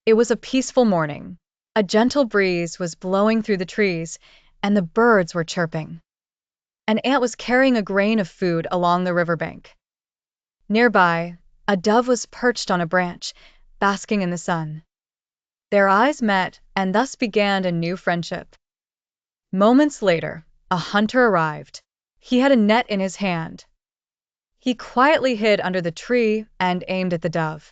It was a peaceful morning. A gentle breeze was blowing through the trees, and the birds were chirping. An ant was carrying a grain of food along the riverbank. Nearby, a dove was perched on a branch, basking in the sun. Their eyes met, and thus began a new friendship. Moments later, a hunter arrived. He had a net in his hand. He quietly hid under the tree and aimed at the dove.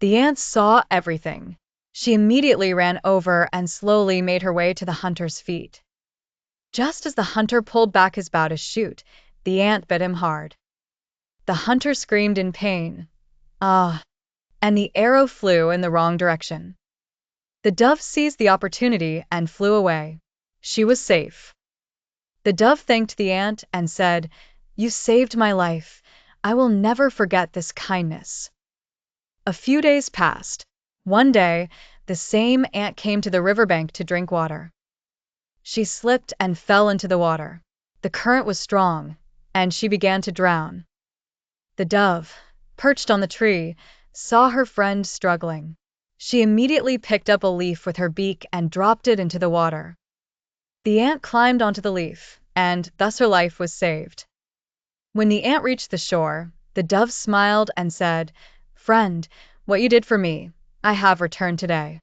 The ant saw everything. She immediately ran over and slowly made her way to the hunter's feet. Just as the hunter pulled back his bow to shoot, the ant bit him hard. The hunter screamed in pain, "Ah!" and the arrow flew in the wrong direction. The dove seized the opportunity and flew away. She was safe. The dove thanked the ant and said, "You saved my life. I will never forget this kindness." A few days passed. One day, the same ant came to the riverbank to drink water. She slipped and fell into the water. The current was strong, and she began to drown. The dove, perched on the tree, saw her friend struggling. She immediately picked up a leaf with her beak and dropped it into the water. The ant climbed onto the leaf, and thus her life was saved. When the ant reached the shore, the dove smiled and said, "Friend, what you did for me, I have returned today."